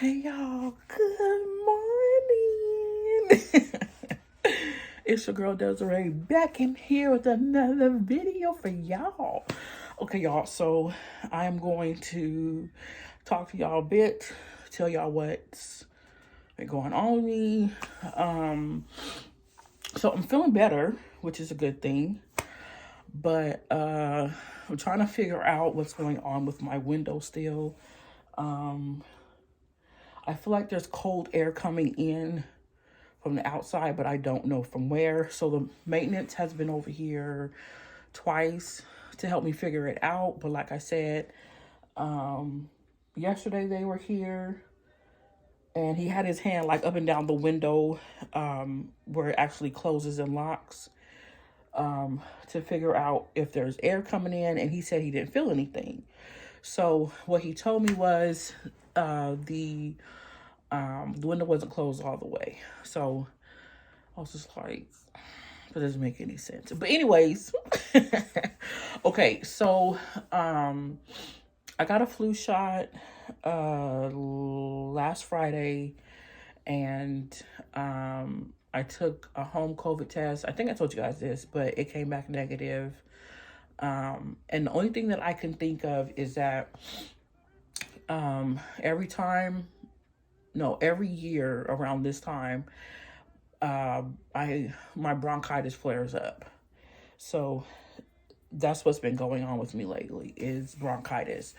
Hey y'all, good morning. It's your girl Desiree back in here with another video for y'all. Okay, y'all, so I am going to talk to y'all a bit, tell y'all what's been going on with me. So I'm feeling better, which is a good thing. But I'm trying to figure out what's going on with my window still. I feel like there's cold air coming in from the outside, but I don't know from where. So the maintenance has been over here twice to help me figure it out. But like I said, yesterday they were here and he had his hand like up and down the window where it actually closes and locks to figure out if there's air coming in. And he said he didn't feel anything. So what he told me was the window wasn't closed all the way. So I was just like, that doesn't make any sense. But anyways, okay, so I got a flu shot last Friday, and I took a home COVID test. I think I told you guys this, but it came back negative. And the only thing that I can think of is that every year around this time, my bronchitis flares up. So that's what's been going on with me lately is bronchitis.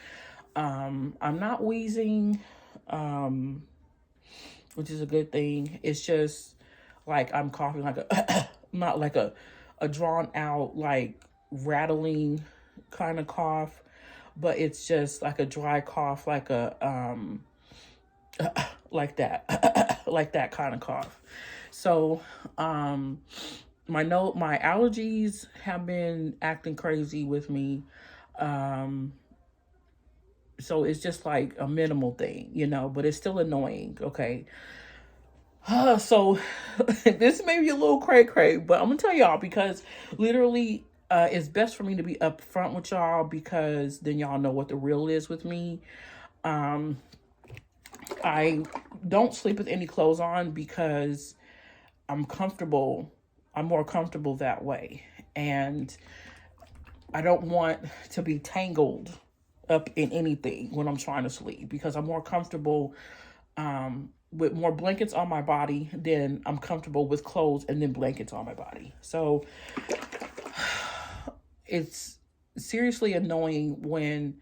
I'm not wheezing, which is a good thing. It's just like I'm coughing like not like a drawn out, like rattling kind of cough, but it's just like a dry cough, like a, like that, like that kind of cough. So, my allergies have been acting crazy with me. So it's just like a minimal thing, but it's still annoying. Okay. So this may be a little cray, but I'm gonna tell y'all because literally, it's best for me to be upfront with y'all because then y'all know what the real is with me. I don't sleep with any clothes on because I'm comfortable. I'm more comfortable that way. And I don't want to be tangled up in anything when I'm trying to sleep because I'm more comfortable with more blankets on my body than I'm comfortable with clothes and then blankets on my body. So it's seriously annoying when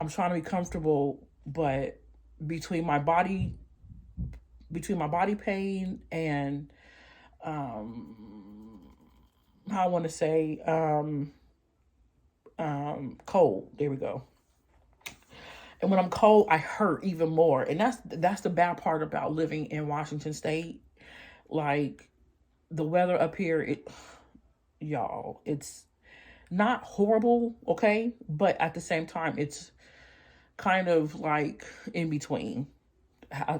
I'm trying to be comfortable, but between my body pain and how I want to say cold. There we go. And when I'm cold, I hurt even more. And that's the bad part about living in Washington State. Like the weather up here, y'all, it's not horrible, okay? But at the same time, it's kind of like in between.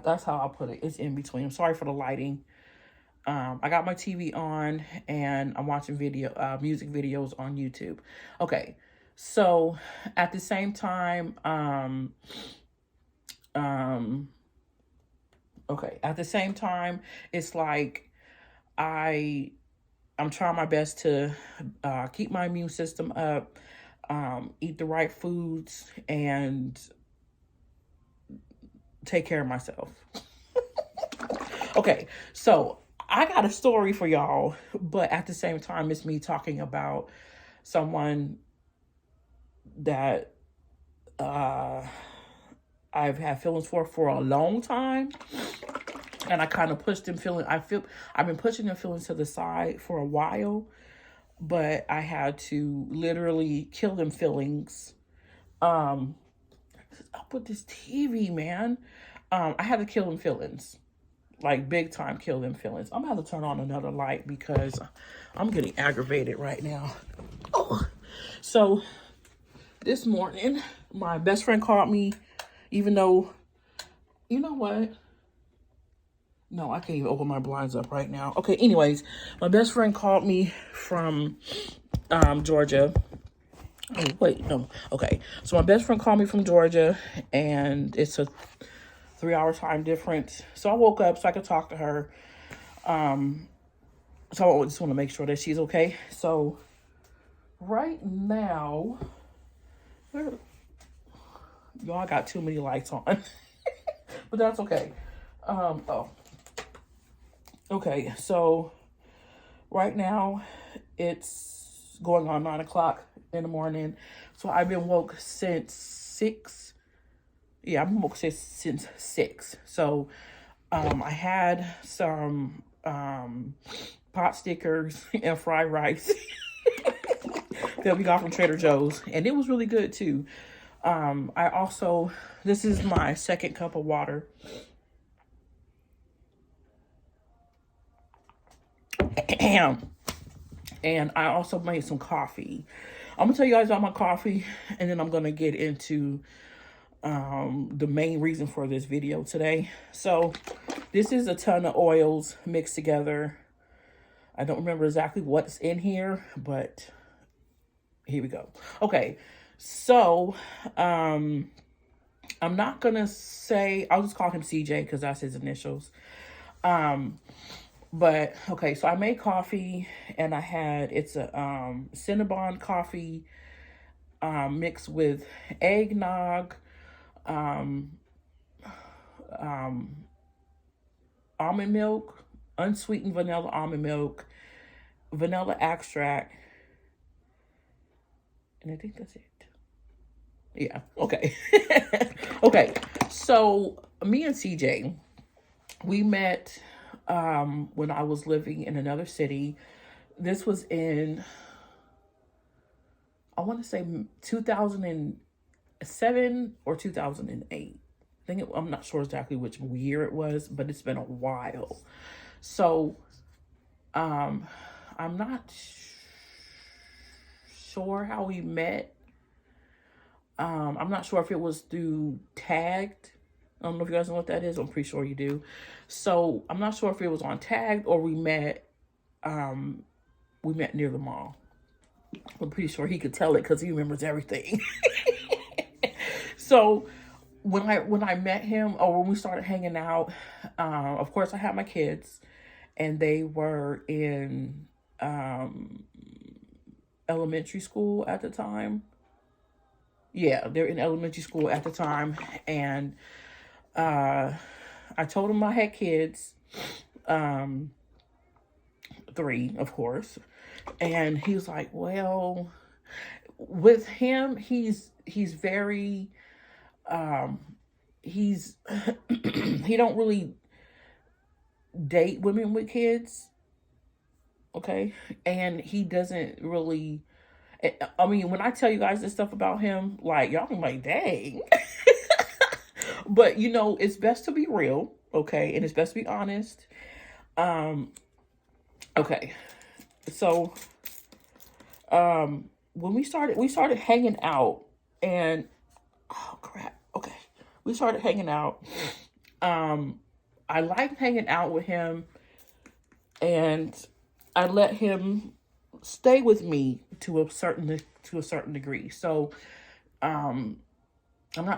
That's how I'll put it. It's in between. I'm sorry for the lighting. I got my TV on and I'm watching music videos on YouTube. Okay. So at the same time, it's like I'm trying my best to keep my immune system up, eat the right foods, and take care of myself. Okay, so I got a story for y'all, but at the same time, it's me talking about someone that I've had feelings for a long time. And I kind of pushed them I've been pushing them feelings to the side for a while, but I had to literally kill them feelings. Up with this TV, man. I had to kill them feelings. Like big time kill them feelings. I'm gonna have to turn on another light because I'm getting aggravated right now. Oh. So this morning, my best friend called me, even though, you know what? No, I can't even open my blinds up right now. Okay, anyways, my best friend called me from Georgia. Oh, wait, no. Okay, so my best friend called me from Georgia, and it's a 3 hour time difference. So I woke up so I could talk to her. So I just want to make sure that she's okay. So right now, y'all got too many lights on, but that's okay. Okay, so right now it's going on 9 o'clock in the morning. So I've been woke since 6. Yeah, I've been woke since 6. So I had some pot stickers and fried rice that we got from Trader Joe's, and it was really good too. I also, this is my second cup of water. And I also made some coffee. I'm gonna tell you guys about my coffee, and then I'm gonna get into the main reason for this video today. So this is a ton of oils mixed together. I don't remember exactly what's in here, but here we go. Okay, so I'm not gonna say, I'll just call him CJ because that's his initials. But okay, so I made coffee, and I had, it's a Cinnabon coffee mixed with eggnog, almond milk, unsweetened vanilla almond milk, vanilla extract, and I think that's it. Yeah, okay. Okay, so me and CJ, we met when I was living in another city. This was in, I want to say 2007 or 2008. I'm not sure exactly which year it was, but it's been a while. So I'm not sure how we met. I'm not sure if it was through Tagged. I don't know if you guys know what that is. I'm pretty sure you do. So I'm not sure if it was on Tagged or we met near the mall. I'm pretty sure he could tell it because he remembers everything. So when I met him, or when we started hanging out, of course I had my kids, and they were in elementary school at the time. Yeah, they're in elementary school at the time, and I told him I had kids, 3, of course, and he was like, well, with him, he's very, he don't really date women with kids, okay, and he doesn't really, I mean, when I tell you guys this stuff about him, like, y'all be like, dang. But, you know, it's best to be real, okay? And it's best to be honest. Okay. So, when we started hanging out, and, oh, crap. Okay. We started hanging out. I liked hanging out with him, and I let him stay with me to a certain degree. So,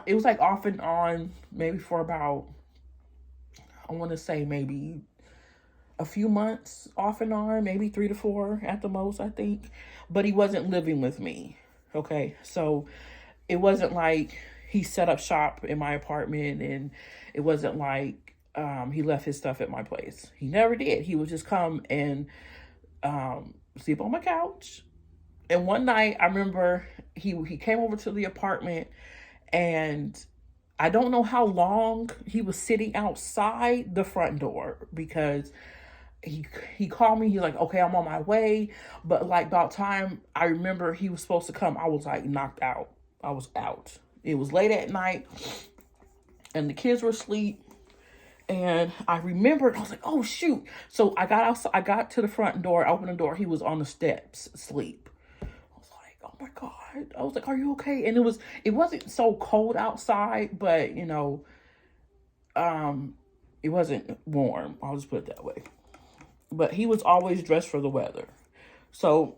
it was like off and on, maybe for about, I want to say maybe a few months off and on, maybe 3 to 4 at the most, I think. But he wasn't living with me. Okay. So it wasn't like he set up shop in my apartment, and it wasn't like, he left his stuff at my place. He never did. He would just come and, sleep on my couch. And one night I remember he came over to the apartment, and I don't know how long he was sitting outside the front door, because he called me. He's like, okay, I'm on my way. But like about time I remember he was supposed to come, I was like knocked out. I was out. It was late at night, and the kids were asleep. And I remembered, I was like, oh shoot. So I got outside, I got to the front door, opened the door. He was on the steps asleep. I was like, oh my God. I was like, are you okay? And it wasn't so cold outside, but you know, it wasn't warm. I'll just put it that way. But he was always dressed for the weather. So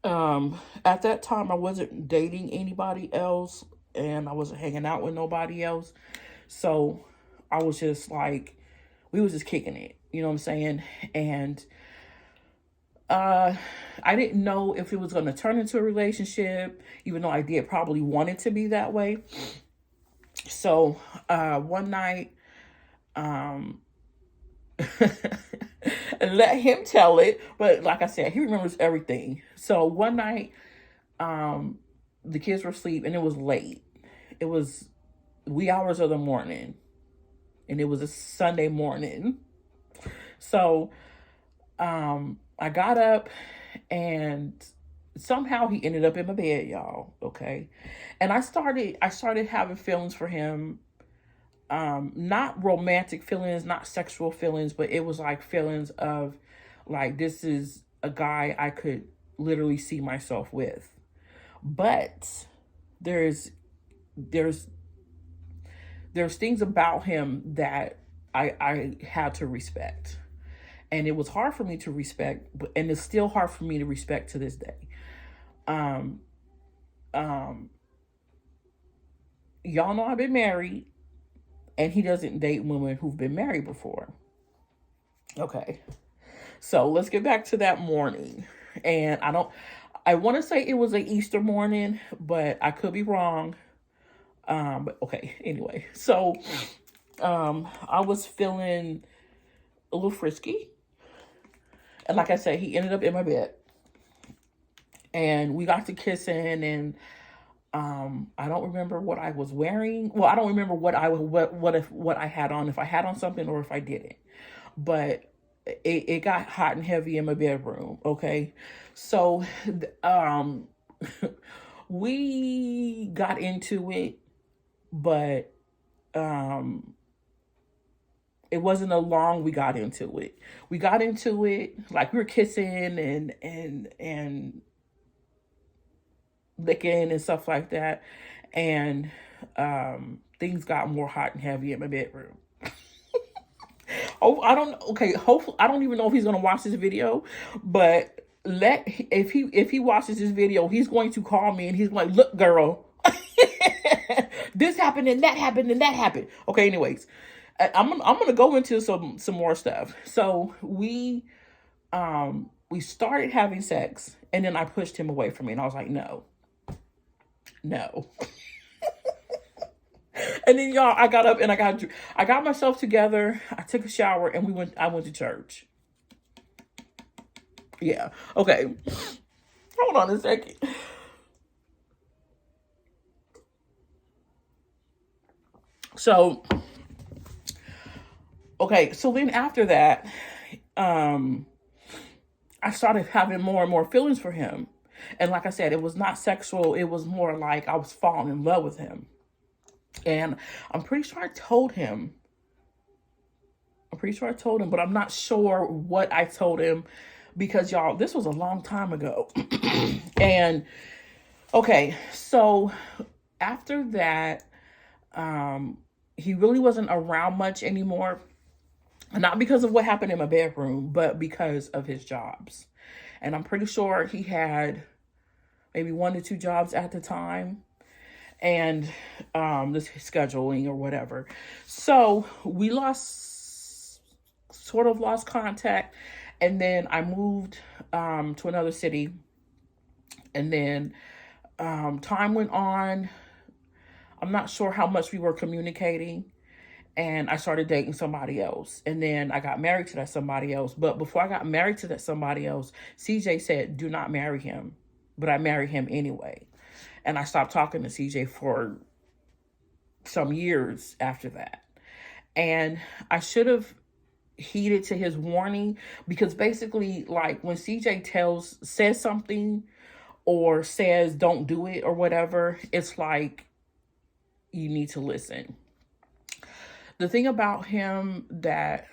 at that time I wasn't dating anybody else, and I wasn't hanging out with nobody else. So I was just like, we was just kicking it, you know what I'm saying? And I didn't know if it was going to turn into a relationship, even though I did probably want it to be that way. So one night, um, and let him tell it, but like I said, he remembers everything. So one night, the kids were asleep and it was late. It was wee hours of the morning, and it was a Sunday morning. So I got up, and somehow he ended up in my bed, y'all. Okay. And I started having feelings for him. Not romantic feelings, not sexual feelings, but it was like feelings of like, this is a guy I could literally see myself with. But there's there's there's things about him that I had to respect. And it was hard for me to respect, and it's still hard for me to respect to this day. Um, um, y'all know I've been married, and he doesn't date women who've been married before. Okay, so let's get back to that morning. And I want to say it was an Easter morning, but I could be wrong. But okay, anyway, so I was feeling a little frisky, and like I said, he ended up in my bed, and we got to kissing, and I don't remember what I was wearing. Well, I don't remember what I had on, if I had on something or if I didn't. But it got hot and heavy in my bedroom. Okay, so we got into it, but it wasn't a long we got into it. We got into it like we were kissing and licking and stuff like that. And things got more hot and heavy in my bedroom. Oh, I don't, okay, hopefully I don't even know if he's gonna watch this video, but if he watches this video, he's going to call me and he's like, look, girl, this happened and that happened and that happened. Okay, anyways. I'm gonna go into some more stuff. So we started having sex, and then I pushed him away from me, and I was like, no. And then y'all, I got up and I got myself together. I took a shower, and I went to church. Yeah. Okay. Hold on a second. So, okay, so then after that, I started having more and more feelings for him. And like I said, it was not sexual. It was more like I was falling in love with him. And I'm pretty sure I told him. But I'm not sure what I told him because, y'all, this was a long time ago. And okay, so after that, he really wasn't around much anymore. Not because of what happened in my bedroom, but because of his jobs. And I'm pretty sure he had maybe 1 to 2 jobs at the time. And this scheduling or whatever. So we sort of lost contact. And then I moved to another city. And then time went on. I'm not sure how much we were communicating. And I started dating somebody else. And then I got married to that somebody else. But before I got married to that somebody else, CJ said, do not marry him. But I married him anyway. And I stopped talking to CJ for some years after that. And I should have heeded to his warning, because basically, like, when CJ says something or says don't do it or whatever, it's like you need to listen. The thing about him that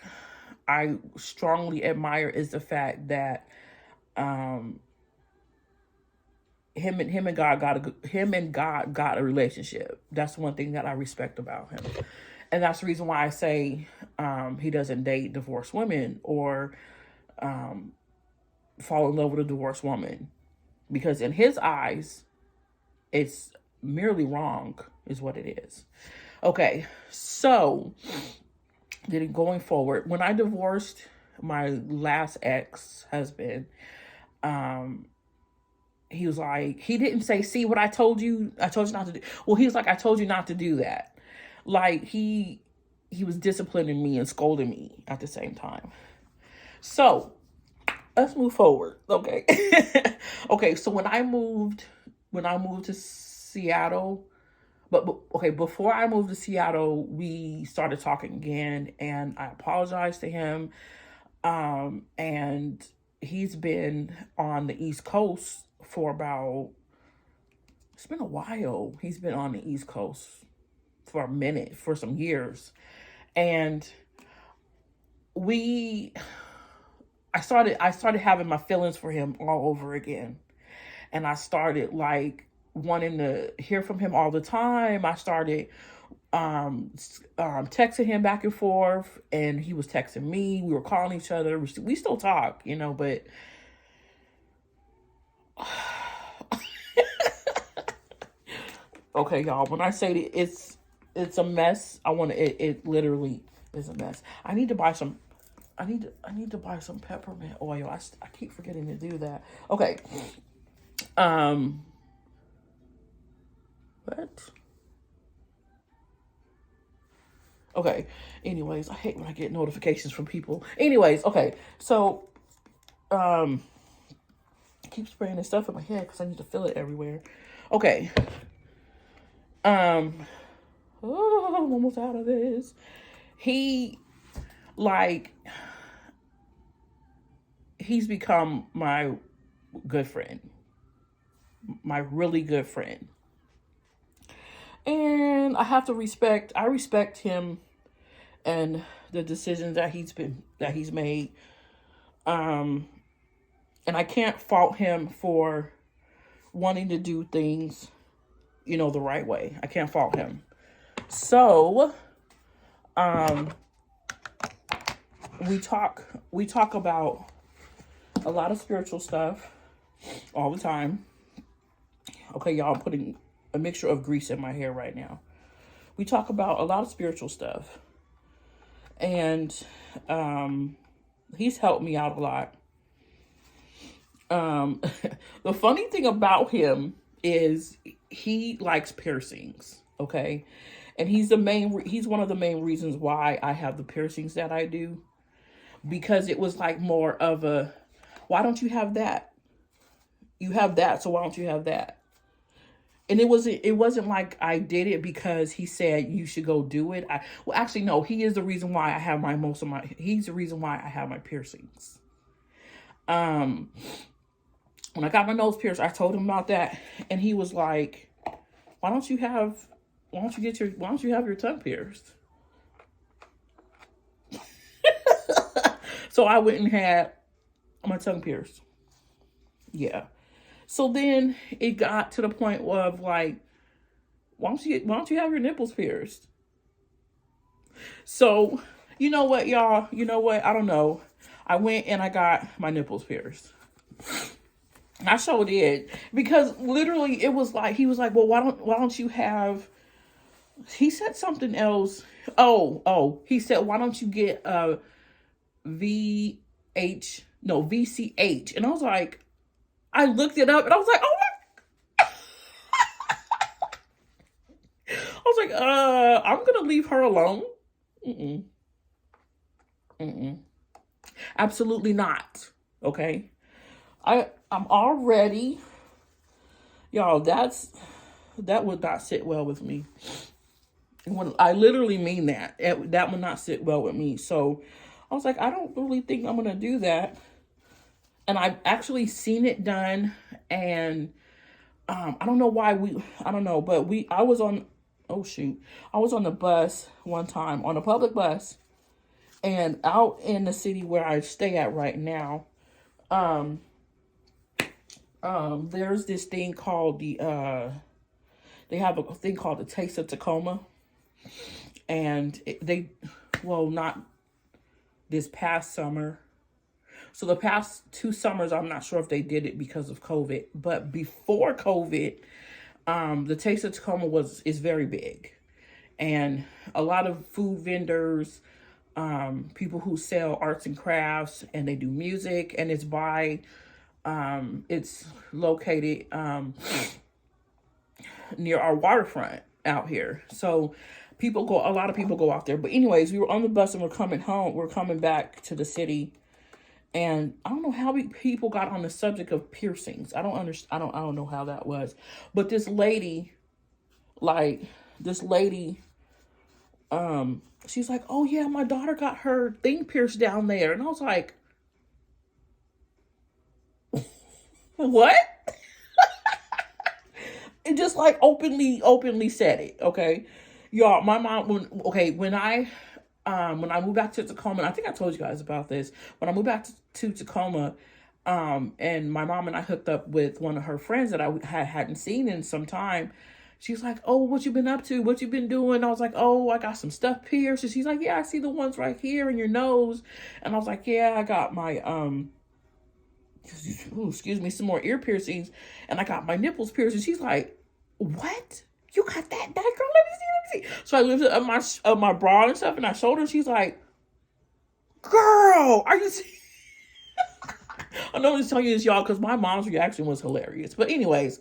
I strongly admire is the fact that him and God got a relationship. That's one thing that I respect about him. And that's the reason why I say he doesn't date divorced women or fall in love with a divorced woman. Because in his eyes, it's merely wrong is what it is. Okay, so then going forward, when I divorced my last ex-husband, um, he was like, he didn't say, see what I told you? I told you not to do. Well, he was like, I told you not to do that. Like he was disciplining me and scolding me at the same time. So let's move forward. Okay. Okay, so when I moved to Seattle, but okay, before I moved to Seattle, we started talking again, and I apologized to him. And he's been on the East Coast for about, it's been a while. He's been on the East Coast for a minute, for some years. And we I started having my feelings for him all over again. And I started like wanting to hear from him all the time. I started texting him back and forth, and he was texting me. We were calling each other. We still talk, but okay, y'all, when I say that it's a mess, it literally is a mess. I need to buy some peppermint oil. I keep forgetting to do that. Okay. What? Okay. Anyways, I hate when I get notifications from people. Anyways, okay. So, I keep spraying this stuff in my head because I need to feel it everywhere. Okay. I'm almost out of this. He's become my good friend, my really good friend. And I respect him and the decisions that he's made. And I can't fault him for wanting to do things, the right way. I can't fault him. So, we talk about a lot of spiritual stuff all the time. Okay, y'all, I'm putting a mixture of grease in my hair right now. We talk about a lot of spiritual stuff. And he's helped me out a lot. The funny thing about him is he likes piercings, okay? And he's one of the main reasons why I have the piercings that I do. Because it was like more of a, why don't you have that? You have that, so why don't you have that? And it wasn't like I did it because he said you should go do it. Well, actually, no, he is the reason why I have he's the reason why I have my piercings. When I got my nose pierced, I told him about that. And he was like, why don't you have your tongue pierced? So I went and had my tongue pierced. Yeah. So then it got to the point of like, why don't you have your nipples pierced? So, you know what, y'all? You know what? I don't know. I went and I got my nipples pierced. I sure did. Because literally it was like, he was like, well, why don't you have, he said something else. He said, why don't you get a VCH? And I was like, I looked it up and I was like, oh my. I was like, I'm going to leave her alone. Absolutely not. Okay. I'm already, y'all, that would not sit well with me. When I literally mean that would not sit well with me. So I was like, I don't really think I'm going to do that. And I've actually seen it done. And I don't know why I don't know, but I was on the bus one time, on a public bus, and out in the city where I stay at right now, there's this thing called they have a thing called the Taste of Tacoma. And not this past summer. So the past 2 summers, I'm not sure if they did it because of COVID, but before COVID, the Taste of Tacoma is very big. and a lot of food vendors, people who sell arts and crafts, and they do music, and it's located near our waterfront out here. So a lot of people go out there. But anyways, we were on the bus and we're coming home. We're coming back to the city. And I don't know how people got on the subject of piercings. I don't understand. I don't know how that was. But this lady, she's like, oh yeah, my daughter got her thing pierced down there. And I was like, what? It just like openly said it. Okay. Y'all, my mom, when I moved back to Tacoma, and I think I told you guys about this. When I moved back to Tacoma, and my mom and I hooked up with one of her friends that I hadn't seen in some time. She's like, oh, what you been up to? What you been doing? I was like, oh, I got some stuff pierced. And she's like, yeah, I see the ones right here in your nose. And I was like, yeah, I got my, some more ear piercings. And I got my nipples pierced. And she's like, what? You got that, girl? Let me see. So I lifted up my bra and stuff and I showed her. She's like, girl, are you serious? I know I'm just telling you this, y'all, because my mom's reaction was hilarious. But anyways,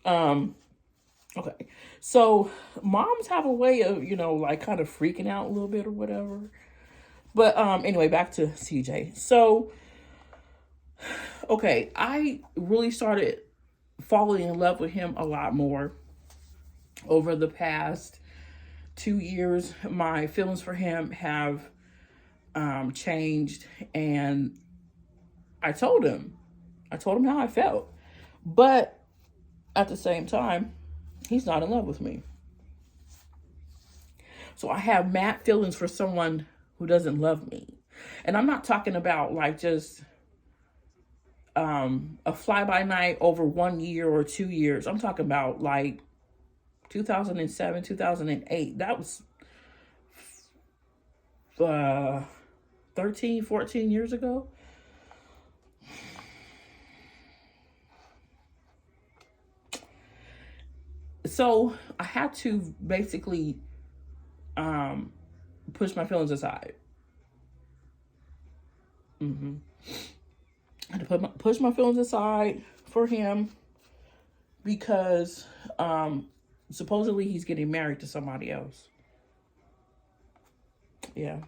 okay. So moms have a way of, like kind of freaking out a little bit or whatever. But anyway, back to CJ. So, okay, I really started falling in love with him a lot more over the past 2 years. My feelings for him have changed, and I told him how I felt. But at the same time, he's not in love with me. So I have mad feelings for someone who doesn't love me. And I'm not talking about like just a fly-by-night over 1 year or 2 years. I'm talking about like 2007, 2008. That was 13, 14 years ago. So I had to basically push my feelings aside. I had to push my feelings aside for him because supposedly he's getting married to somebody else. Yeah.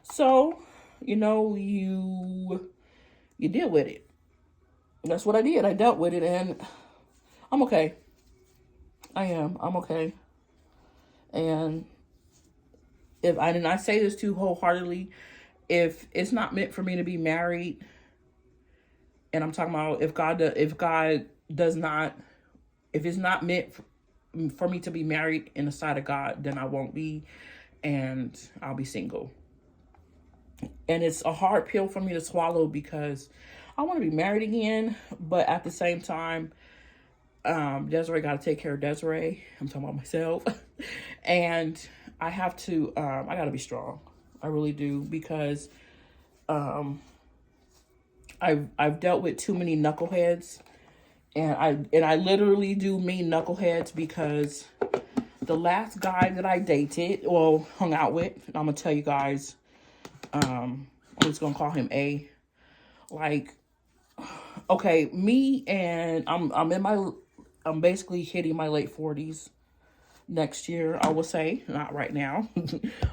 So, you deal with it. That's what I did. I dealt with it, and I'm okay. I'm okay. And I say this too wholeheartedly, if it's not meant for me to be married, and I'm talking about if it's not meant for me to be married in the sight of God, then I won't be, and I'll be single. And it's a hard pill for me to swallow because I want to be married again, but at the same time, Desiree got to take care of Desiree. I'm talking about myself. And I have to, I got to be strong. I really do, because I've dealt with too many knuckleheads, and I literally do mean knuckleheads, because the last guy that I hung out with, I'm going to tell you guys, I'm just going to call him A. Like, okay, I'm basically hitting my late 40s next year, I will say, not right now,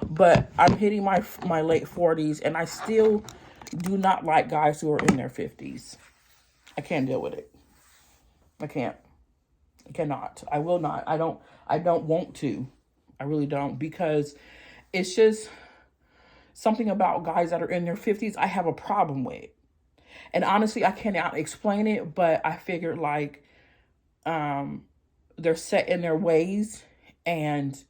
but I'm hitting my late 40s, and I still do not like guys who are in their 50s. I can't deal with it. I can't. I cannot. I will not. I don't want to. I really don't, because it's just something about guys that are in their 50s I have a problem with. And honestly, I cannot explain it, but I figured like they're set in their ways, and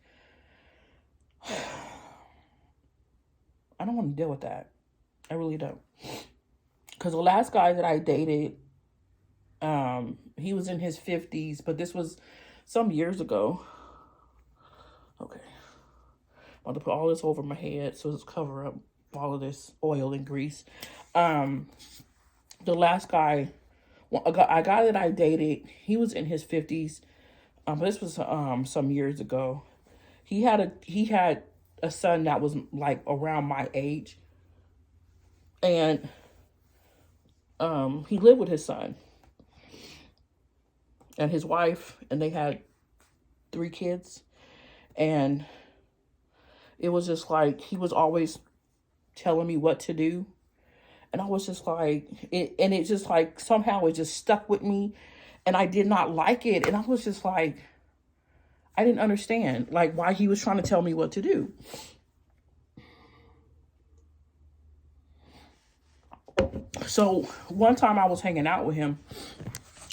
I don't want to deal with that. I really don't. Because the last guy that I dated, he was in his 50s, but this was some years ago. Okay. I'm going to put all this over my head so it's cover up all of this oil and grease. The last guy, a guy that I dated, he was in his 50s. This was some years ago. He had a son that was like around my age, and he lived with his son and his wife, and they had 3 kids. And it was just like he was always telling me what to do, and I was just like it just like somehow it just stuck with me, and I did not like it, and I was just like, I didn't understand like why he was trying to tell me what to do. So one time I was hanging out with him.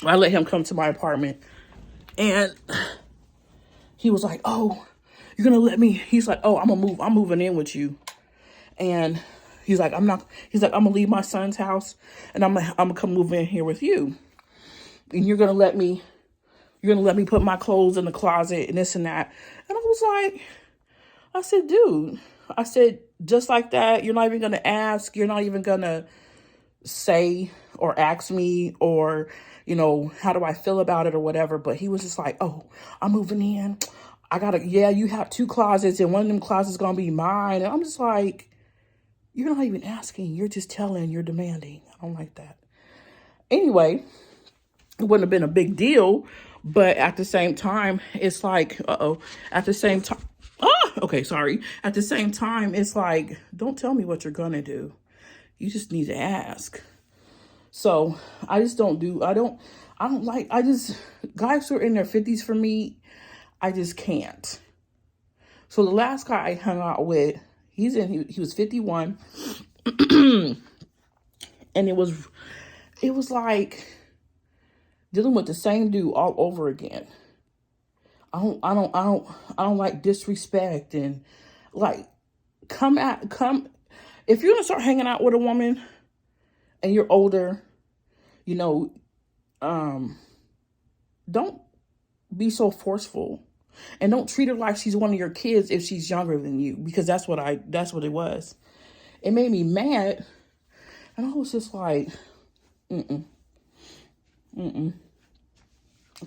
I let him come to my apartment, and he was like, "Oh, you're gonna let me?" He's like, "Oh, I'm moving in with you." And he's like, I'm gonna leave my son's house, and I'm gonna come move in here with you. And you're gonna let me put my clothes in the closet and this and that. And I was like, I said, dude, I said, just like that, you're not even gonna ask, you're not even gonna say or ask me, or, you know, how do I feel about it or whatever. But he was just like, oh, I'm moving in. Yeah, you have 2 closets, and one of them closets is gonna be mine. And I'm just like, you're not even asking, you're just telling, you're demanding. I don't like that. Anyway, it wouldn't have been a big deal, but at the same time, it's like, at the same time, at the same time, it's like, don't tell me what you're gonna do. You just need to ask. So I just don't do, guys who are in their 50s for me, I just can't. So the last guy I hung out with, he was 51. And it was like dealing with the same dude all over again. I don't like disrespect, and like if you're gonna start hanging out with a woman and you're older, you know, don't be so forceful, and don't treat her like she's one of your kids if she's younger than you, because that's what it was. It made me mad, and I was just like, I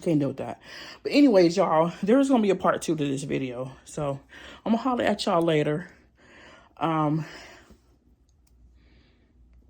can't deal with that. But anyways, y'all, there's gonna be a part 2 to this video, so I'm gonna holler at y'all later.